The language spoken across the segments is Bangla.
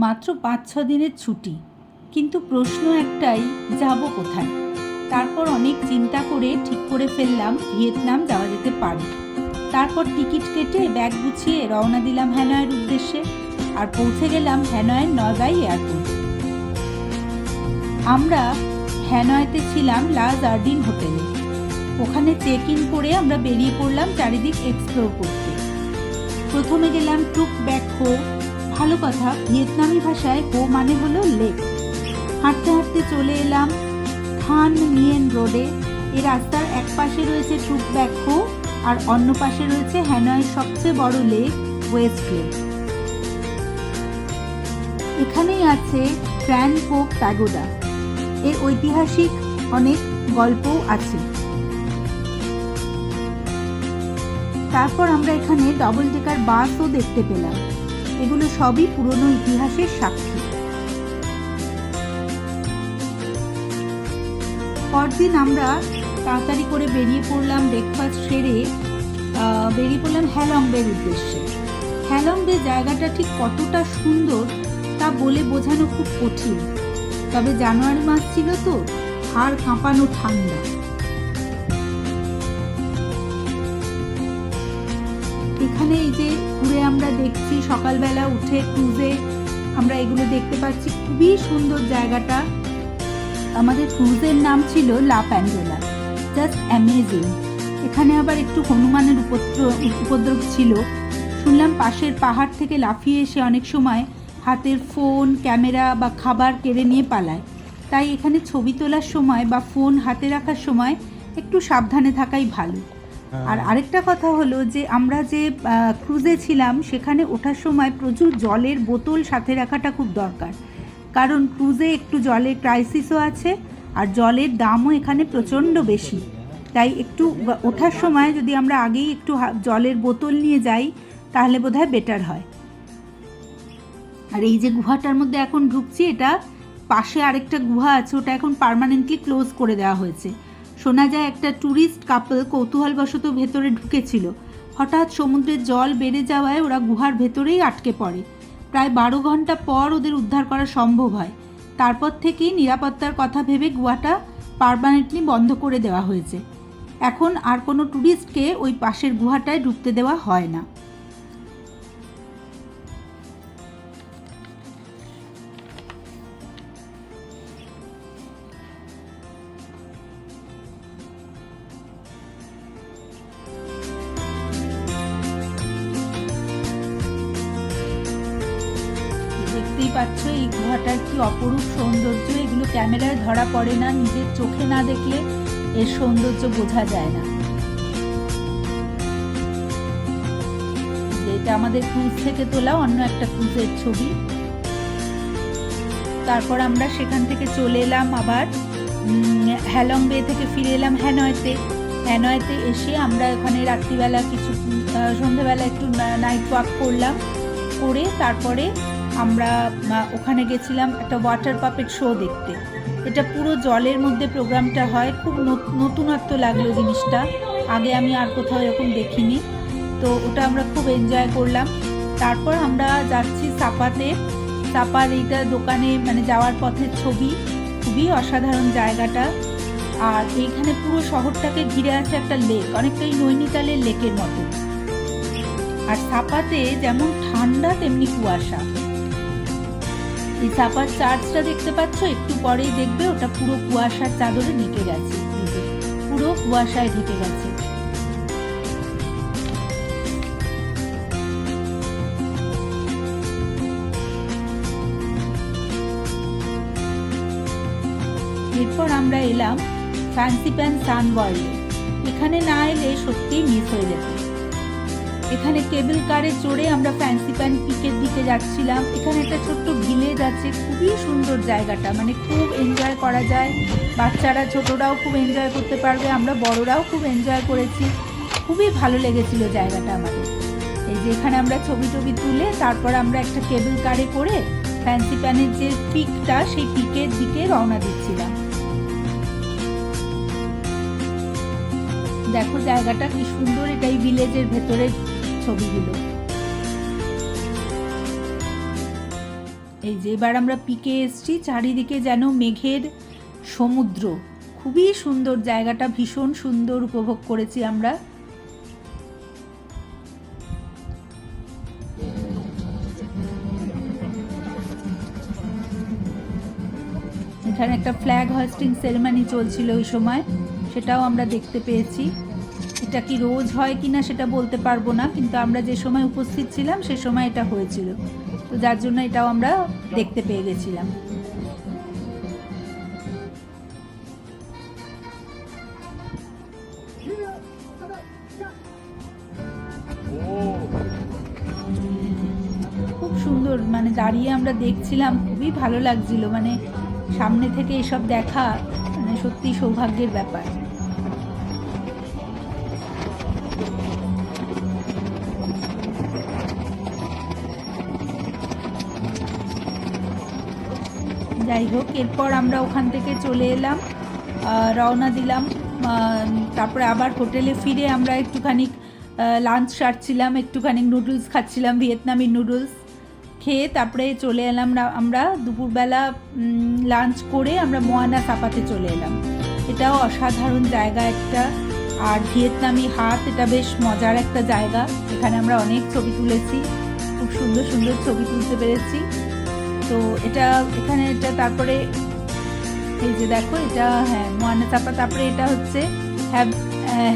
মাত্র 5-6 দিনের ছুটি, কিন্তু প্রশ্ন একটাই, যাব কোথায়? তারপর অনেক চিন্তা করে ঠিক করে ফেললাম ভিয়েতনাম যাওয়া যেতে পারে। তারপর টিকিট কেটে ব্যাগ গুছিয়ে রওনা দিলাম হ্যানয়ের উদ্দেশ্যে, আর পৌঁছে গেলাম হ্যানয়ের নয়বাই এয়ারপোর্ট। আমরা হ্যানয়েতে ছিলাম লা জার্ডিন হোটেলে। ওখানে চেক ইন করে আমরা বেরিয়ে পড়লাম চারিদিক এক্সপ্লোর করতে। প্রথমে গেলাম টুক ব্যাক হো। ভালো কথা, ভিয়েতনামি ভাষায় হো মানে হলো লেক। হাঁটতে হাঁটতে চলে এলাম থান মিয়েন রোডে। এই রাস্তার এক পাশে রয়েছে টুক ব্যাক হো, আর অন্য পাশে রয়েছে হ্যানয়ের সবচেয়ে বড় লেক, ওয়েস্ট লেক। এখানেই আছে ট্র্যান পোক প্যাগোডা। এর ঐতিহাসিক অনেক গল্পও আছে। তারপর আমরা এখানে ডবল ডেকার বাসও দেখতে পেলাম। এগুলো সবই পুরনো ইতিহাসের সাক্ষী। পরদিন আমরা তাড়াতাড়ি করে বেরিয়ে পড়লাম, ব্রেকফাস্ট সেরে বেরিয়ে পড়লাম হ্যালং বের উদ্দেশ্যে। হ্যালং বে জায়গাটা ঠিক কতটা সুন্দর তা বলে বোঝানো খুব কঠিন। তবে জানুয়ারি মাস ছিল তো, হাড় কাঁপানো ঠান্ডা। এখানে এই যে ঘুরে আমরা দেখছি, সকালবেলা উঠে ক্রুজে আমরা এগুলো দেখতে পাচ্ছি। খুবই সুন্দর জায়গাটা। আমাদের ক্রুজের নাম ছিল লা প্যান্ডোলা, জাস্ট অ্যামেজিং। এখানে আবার একটু হনুমানের উপদ্রব ছিল। শুনলাম পাশের পাহাড় থেকে লাফিয়ে এসে অনেক সময় হাতের ফোন, ক্যামেরা বা খাবার কেড়ে নিয়ে পালায়। তাই এখানে ছবি তোলার সময় বা ফোন হাতে রাখার সময় একটু সাবধানে থাকাই ভালো। আর আরেকটা কথা হলো যে আমরা যে ক্রুজে ছিলাম সেখানে ওঠার সময় প্রচুর জলের বোতল সাথে রাখাটা খুব দরকার, কারণ ক্রুজে একটু জলের ক্রাইসিসও আছে, আর জলের দামও এখানে প্রচণ্ড বেশি। তাই একটু ওঠার সময় যদি আমরা আগেই একটু জলের বোতল নিয়ে যাই তাহলে বোধহয় বেটার হয়। আর এই যে গুহাটার মধ্যে এখন ঢুকছি, এটা পাশে আরেকটা গুহা আছে, ওটা এখন পার্মানেন্টলি ক্লোজ করে দেওয়া হয়েছে। শোনা যায় একটা ট্যুরিস্ট কাপল কৌতূহলবশত ভেতরে ঢুকেছিল। হঠাৎ সমুদ্রের জল বেড়ে যাওয়ায় ওরা গুহার ভেতরেই আটকে পড়ে। প্রায় 12 ঘন্টা পর ওদের উদ্ধার করা সম্ভব হয়। তারপর থেকেই নিরাপত্তার কথা ভেবে গুহাটা পার্মানেন্টলি বন্ধ করে দেওয়া হয়েছে। এখন আর কোনো ট্যুরিস্টকে ওই পাশের গুহাটায় ঢুকতে দেওয়া হয় না। দেখতেই পাচ্ছ এই গুহাটার কি অপরূপ সৌন্দর্য। এগুলো ক্যামেরায় ধরা পড়ে না, নিজের চোখে না দেখলে এর সৌন্দর্য বোঝা যায় না। এটা আমাদের ক্রুজ থেকে তোলা অন্য একটা ক্রুজের ছবি। তারপর আমরা সেখান থেকে চলে এলাম আবার হ্যালং বে থেকে ফিরে এলাম হ্যানয়েতে। হ্যানয়েতে এসে আমরা ওখানে রাত্রিবেলা কিছু সন্ধ্যেবেলা একটু নাইট ওয়াক করলাম, করে তারপরে আমরা ওখানে গেছিলাম একটা ওয়াটার পাপেট শো দেখতে। এটা পুরো জলের মধ্যে প্রোগ্রামটা হয়, খুব নতুনত্ব লাগলো জিনিসটা, আগে আমি আর কোথাও এরকম দেখিনি। তো ওটা আমরা খুব এনজয় করলাম। তারপর আমরা যাচ্ছি সাপাতে। সাপার এইটা দোকানে মানে যাওয়ার পথের ছবি, খুবই অসাধারণ জায়গাটা। আর এইখানে পুরো শহরটাকে ঘিরে আছে একটা লেক, অনেকটাই নৈনিতালের লেকের মতো। আর সাপাতে যেমন ঠান্ডা তেমনি কুয়াশা। এই সাপার চার্চটা দেখতে পাচ্ছ, একটু পরেই দেখবে ওটা পুরো কুয়াশার চাদরে ঢেকে গেছে, পুরো কুয়াশায় ঢেকে গেছে। এরপর আমরা এলাম ফ্যান্সিপ্যান সান ওয়ার্ল্ডে। এখানে না এলে সত্যিই মিস হয়ে যেত। এখানে কেবল কারে চড়ে আমরা ফ্যান্সিপ্যান পিকের দিকে যাচ্ছিলাম। এখানে একটা ছোট্ট ভিলেজ আছে, খুবই সুন্দর জায়গাটা, মানে খুব এনজয় করা যায়। বাচ্চারা ছোটরাও খুব এনজয় করতে পারবে, আমরা বড়রাও খুব এনজয় করেছি। খুবই ভালো লেগেছিল জায়গাটা আমাদের। এই যে এখানে আমরা ছবি তুলে তারপর আমরা একটা কেবল কারে করে ফ্যান্সিপ্যানের যে পিকটা, সেই পিকের দিকে রওনা দিচ্ছিলাম। দেখো জায়গাটা কি সুন্দর, এটাই ভিলেজের ভেতরের ছবিগুলো। এই যে এবার আমরা পিকে এসছি, চারিদিকে যেন মেঘের সমুদ্র, খুবই সুন্দর জায়গাটা, ভীষণ সুন্দর উপভোগ করেছি আমরা। এখানে একটা ফ্ল্যাগ হোয়েস্টিং সেরেমনি চলছিল ওই সময়, সেটাও আমরা দেখতে পেয়েছি। এটা কি রোজ হয় কিনা সেটা বলতে পারবো না, কিন্তু আমরা যে সময় উপস্থিত ছিলাম সে সময় এটা হয়েছিল, তো যার জন্য এটাও আমরা দেখতে পেয়ে গেছিলাম। খুব সুন্দর, মানে দাঁড়িয়ে আমরা দেখছিলাম, খুবই ভালো লাগছিল, মানে সামনে থেকে এসব দেখা মানে সত্যি সৌভাগ্যের ব্যাপার। যাই হোক, এরপর আমরা ওখান থেকে চলে এলাম, রওনা দিলাম। তারপরে আবার হোটেলে ফিরে আমরা একটুখানি লাঞ্চ সারছিলাম, একটুখানি নুডলস খাচ্ছিলাম, ভিয়েতনামি নুডলস খেয়ে তারপরে চলে এলাম আমরা দুপুরবেলা লাঞ্চ করে আমরা মোয়ানা সাপাতে চলে এলাম। এটাও অসাধারণ জায়গা একটা, আর ভিয়েতনামি হাট, এটা বেশ মজার একটা জায়গা। এখানে আমরা অনেক ছবি তুলেছি, খুব সুন্দর সুন্দর ছবি তুলতে পেরেছি। তো এখানে তারপরে এই যে দেখো, এটা হ্যাঁ মোয়ানা সাপা। তারপরে এটা হচ্ছে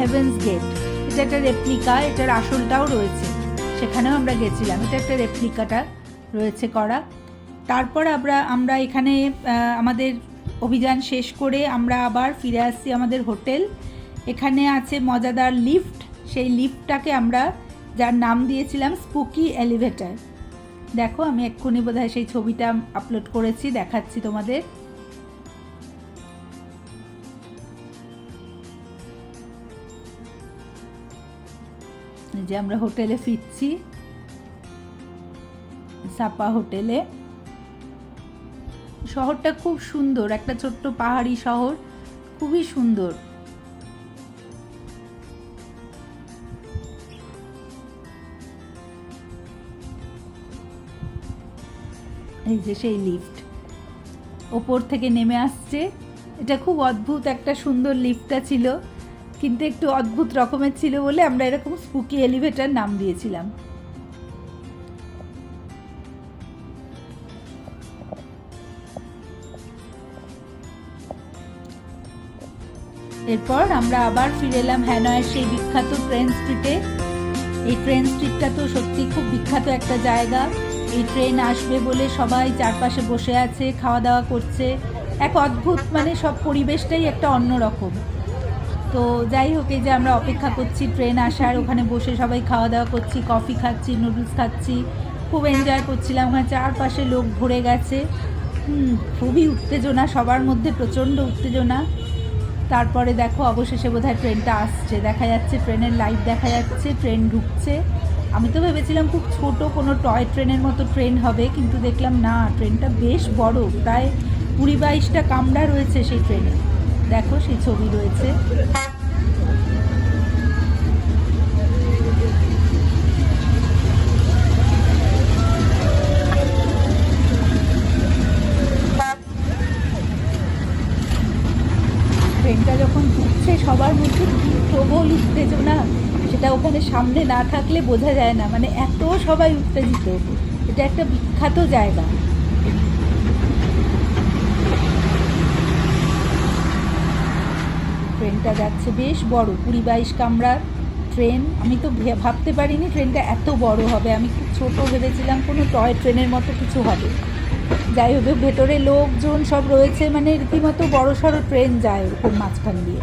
হেভেন্স গেট, এটা একটা রেপ্লিকা, এটার আসলটাও রয়েছে, সেখানেও আমরা গেছিলাম। এটা একটা রেপ্লিকাটা রয়েছে করা। তারপর আমরা এখানে আমাদের অভিযান শেষ করে আমরা আবার ফিরে আসছি আমাদের হোটেল। এখানে আছে মজাদার লিফট, সেই লিফটটাকে আমরা যার নাম দিয়েছিলাম স্পুকি এলিভেটর। দেখো, আমি এক্ষুনি বোধহয় সেই ছবিটা আপলোড করেছি, দেখাচ্ছি তোমাদের। যে আমরা হোটেলে ফিরছি, সাপা হোটেলে। শহরটা খুব সুন্দর, একটা ছোট্ট পাহাড়ি শহর, খুবই সুন্দর। এই যে সেই লিফট ওপর থেকে নেমে আসছে, এটা খুব অদ্ভুত একটা সুন্দর লিফটটা ছিল, কিন্তু একটু অদ্ভুত রকমের ছিল বলে আমরা এরকম স্পুকি এলিভেটর নাম দিয়েছিলাম। এরপর আমরা আবার ফিরে এলাম হ্যানয়ের সেই বিখ্যাত ট্রেন স্ট্রিটে। এই ট্রেন স্ট্রিটটা তো সত্যি খুব বিখ্যাত একটা জায়গা। এই ট্রেন আসবে বলে সবাই চারপাশে বসে আছে, খাওয়া দাওয়া করছে, এক অদ্ভুত, মানে সব পরিবেশটাই একটা অন্যরকম। তো যাই হোক, এই যে আমরা অপেক্ষা করছি ট্রেন আসার, ওখানে বসে সবাই খাওয়া দাওয়া করছি, কফি খাচ্ছি, নুডলস খাচ্ছি, খুব এনজয় করছিলাম। ওখানে চারপাশে লোক ভরে গেছে, খুবই উত্তেজনা, সবার মধ্যে প্রচণ্ড উত্তেজনা। তারপরে দেখো অবশেষে বোধহয় ট্রেনটা আসছে, দেখা যাচ্ছে ট্রেনের লাইট দেখা যাচ্ছে, ট্রেন ঢুকছে। আমি তো ভেবেছিলাম খুব ছোট কোনো টয় ট্রেনের মতো ট্রেন হবে, কিন্তু দেখলাম না, ট্রেনটা বেশ বড়, প্রায় 20-22টা কামরা রয়েছে সেই ট্রেনে। দেখো সেই ছবি রয়েছে। ট্রেনটা যখন ঢুকছে সবার মধ্যে কি প্রবল উত্তেজনা, সেটা ওখানে সামনে না থাকলে বোঝা যায় না, মানে এত সবাই উত্তেজিত। এটা একটা বিখ্যাত জায়গা। ট্রেনটা যাচ্ছে, বেশ বড়, 20-22 কামরার ট্রেন। আমি তো ভাবতে পারিনি ট্রেনটা এত বড় হবে, আমি খুব ছোট ভেবেছিলাম কোনো টয় ট্রেনের মতো কিছু হবে। যাই হোক, ভেতরে লোকজন সব রয়েছে, মানে রীতিমতো বড় সড়ো ট্রেন যায় ওরকম মাঝখান দিয়ে।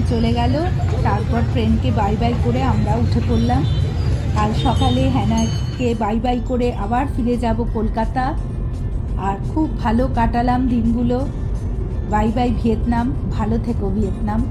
চলে গেল। তারপর ট্রেনকে বাই বাই করে আমরা উঠে পড়লাম। কাল সকালে হ্যানাকে বাই বাই করে আবার ফিরে যাব কলকাতা। আর খুব ভালো কাটালাম দিনগুলো। বাই বাই ভিয়েতনাম, ভালো থেকো ভিয়েতনাম।